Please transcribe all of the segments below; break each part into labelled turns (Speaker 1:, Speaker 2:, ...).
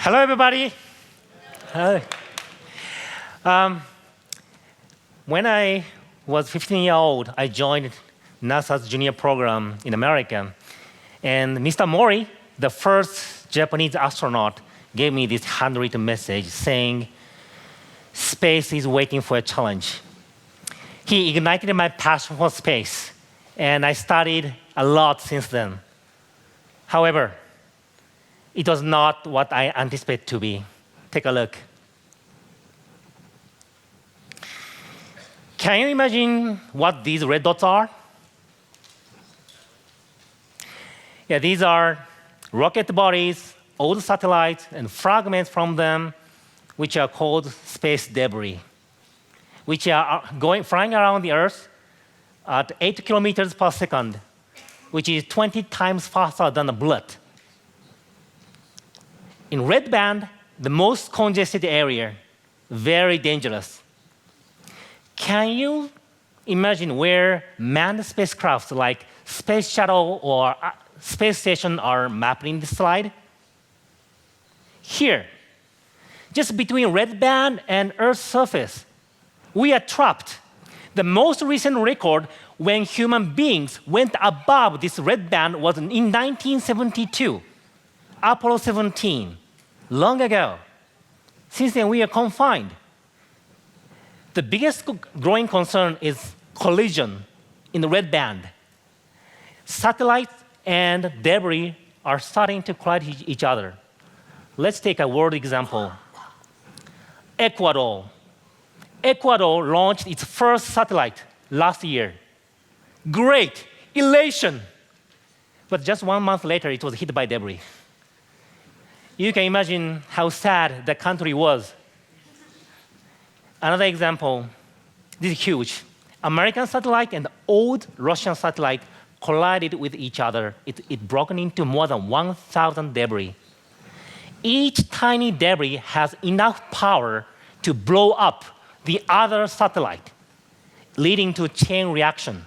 Speaker 1: Hello, everybody. Hi. When I was 15 years old, I joined NASA's junior program in America. And Mr. Mori, the first Japanese astronaut, gave me this handwritten message saying, space is waiting for a challenge. He ignited my passion for space, and I studied a lot since then. However, it was not what I anticipated to be. Take a look. Can you imagine what these red dots are? Yeah, these are rocket bodies, old satellites, and fragments from them, which are called space debris, which are flying around the Earth at 8 kilometers per second, which is 20 times faster than a bullet. In red band, the most congested area, very dangerous. Can you imagine where manned spacecraft like Space Shuttle or space station are mapped in this slide? Here, just between red band and Earth's surface, we are trapped. The most recent record when human beings went above this red band was in 1972, Apollo 17, long ago. Since then, we are confined. The biggest growing concern is collision in the red band. Satellites and debris are starting to collide each other. Let's take a world example. Ecuador. Ecuador launched its first satellite last year. Great, elation. But just 1 month later, it was hit by debris. You can imagine how sad the country was. Another example, this is huge. American satellite and old Russian satellite collided with each other. It broke into more than 1,000 debris. Each tiny debris has enough power to blow up the other satellite, leading to a chain reaction.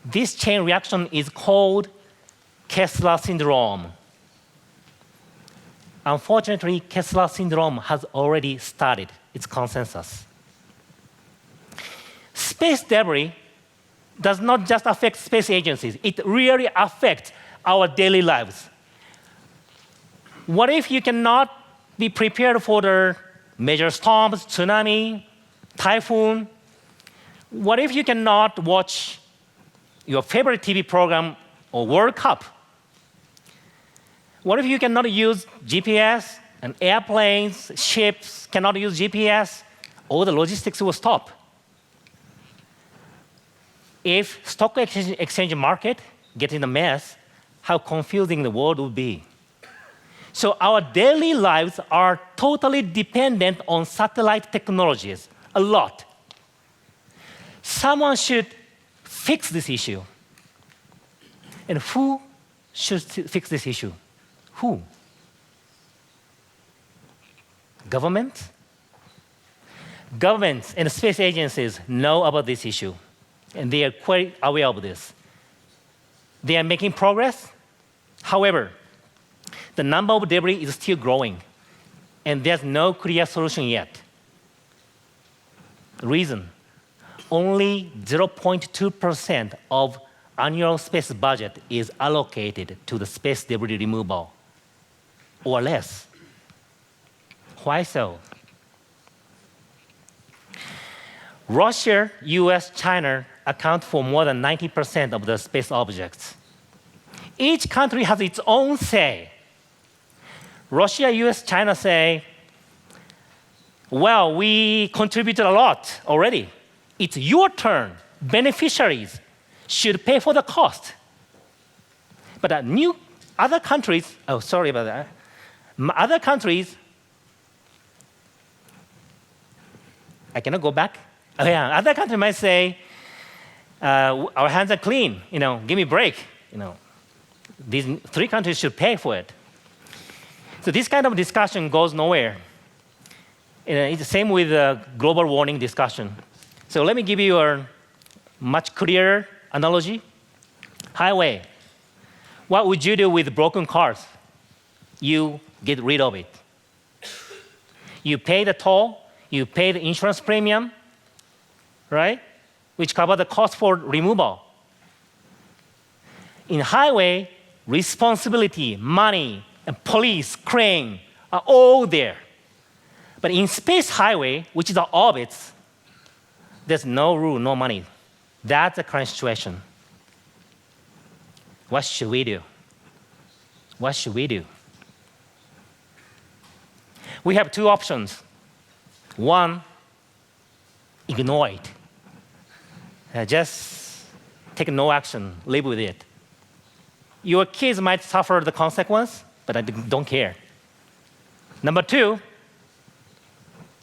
Speaker 1: This chain reaction is called Kessler syndrome. Unfortunately, Kessler syndrome has already started. It's consensus. Space debris does not just affect space agencies. It really affects our daily lives. What if you cannot be prepared for the major storms, tsunami, typhoon? What if you cannot watch your favorite TV program or World Cup? What if you cannot use GPS and airplanes, ships cannot use GPS? All the logistics will stop. If stock exchange market gets in a mess, how confusing the world would be. So our daily lives are totally dependent on satellite technologies, a lot. Someone should fix this issue. And who should fix this issue? Who? Government? Governments and space agencies know about this issue, and they are quite aware of this. They are making progress. However, the number of debris is still growing, and there's no clear solution yet. Reason, only 0.2% of annual space budget is allocated to the space debris removal, or less. Why so? Russia, US, China account for more than 90% of the space objects. Each country has its own say. Russia, US, China say, well, we contributed a lot already. It's your turn. Beneficiaries should pay for the cost. But other countries, oh, sorry about that. Other countries, I cannot go back. Oh, yeah. Other countries might say, our hands are clean. Give me a break. These 3 countries should pay for it. So this kind of discussion goes nowhere. It's the same with global warming discussion. So let me give you a much clearer analogy. Highway. What would you do with broken cars? you get rid of it. You pay the toll, you pay the insurance premium, right? Which cover the cost for removal. In highway, responsibility, money, and police, crane are all there. But in space highway, which is the orbits, there's no rule, no money. That's the current situation. What should we do? What should we do? We have two options. One, ignore it. Just take no action, live with it. Your kids might suffer the consequence, but I don't care. Number two,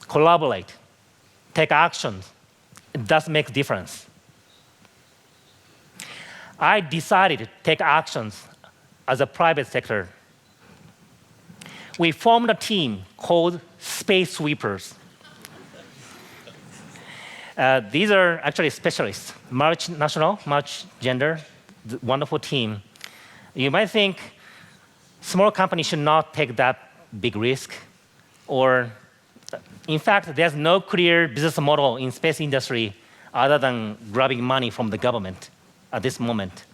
Speaker 1: collaborate, take action. It does make a difference. I decided to take actions as a private sector. We formed a team called Space Sweepers. These are actually specialists, multinational, multi-gender, wonderful team. You might think small companies should not take that big risk, or in fact, there's no clear business model in space industry other than grabbing money from the government at this moment.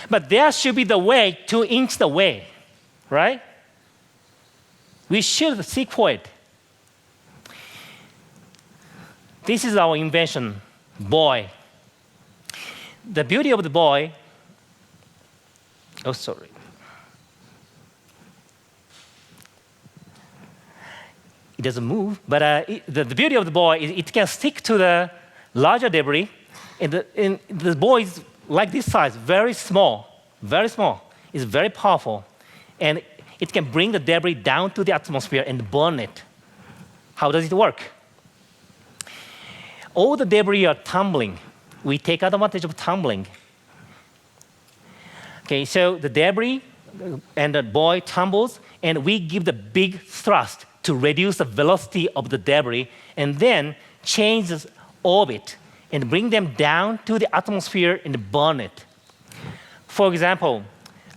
Speaker 1: But there should be the way to inch the way, right? We should seek for it. This is our invention, buoy. The beauty of the buoy, oh, sorry. It doesn't move, but the beauty of the buoy is it can stick to the larger debris, and the buoy is like this size, very small, very small. It's very powerful, and it can bring the debris down to the atmosphere and burn it. How does it work? All the debris are tumbling. We take advantage of tumbling. Okay, so the debris and the buoy tumbles, and we give the big thrust to reduce the velocity of the debris, and then change the orbit and bring them down to the atmosphere and burn it. For example,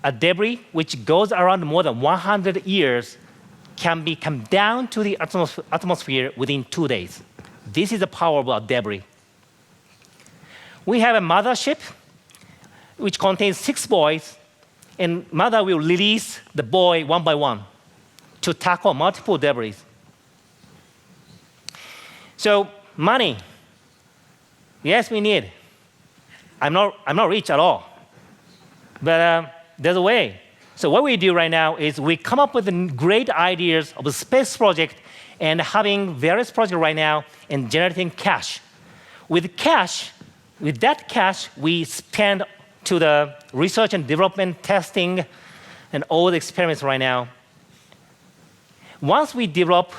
Speaker 1: a debris which goes around more than 100 years can come down to the atmosphere within 2 days. This is the power of our debris. We have a mothership which contains 6 buoys, and mother will release the buoy one by one to tackle multiple debris. So money, yes, we need. I'm not rich at all, but there's a way. So what we do right now is we come up with great ideas of a space project and having various projects right now and generating cash. With that cash, we spend to the research and development, testing, and all the experiments right now. Once we develop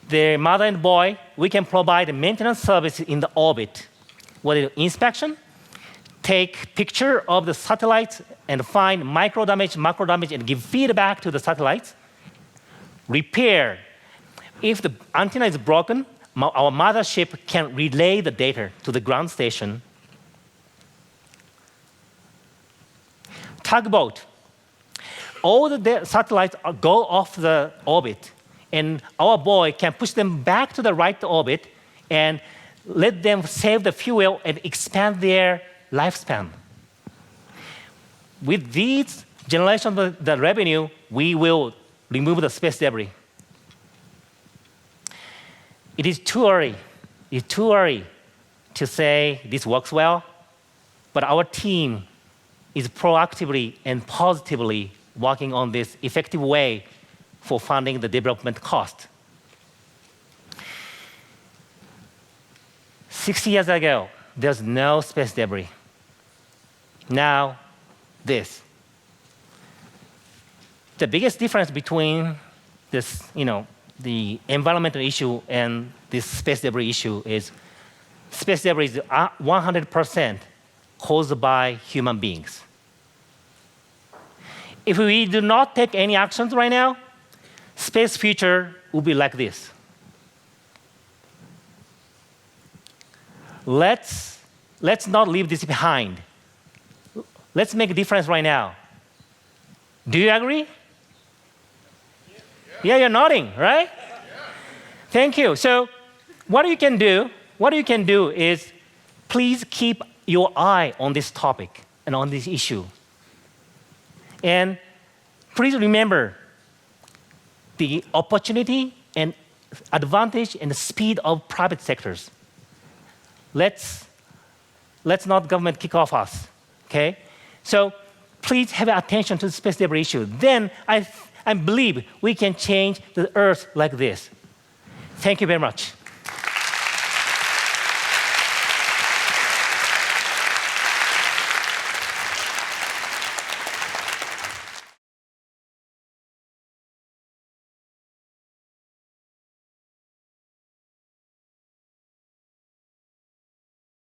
Speaker 1: the mother and boy, we can provide a maintenance service in the orbit. What is inspection? Take picture of the satellites and find micro damage, macro damage, and give feedback to the satellites. Repair. If the antenna is broken, our mothership can relay the data to the ground station. Tugboat. All the satellites go off the orbit, and our boy can push them back to the right orbit and let them save the fuel and expand their lifespan. With these generation of the revenue, we will remove the space debris. It is too early. It's too early to say this works well, but our team is proactively and positively working on this effective way for funding the development cost. 60 years ago, there's no space debris. Now, this. The biggest difference between this, the environmental issue and this space debris issue is space debris is 100% caused by human beings. If we do not take any actions right now, space future will be like this. Let's not leave this behind. Let's make a difference right now. Do you agree? Yeah, you're nodding, right? Thank you. So what you can do is please keep your eye on this topic and on this issue. And please remember the opportunity and advantage and the speed of private sectors. Let's not government kick off us, okay? So please have attention to the space debris issue. Then I believe we can change the Earth like this. Thank you very much.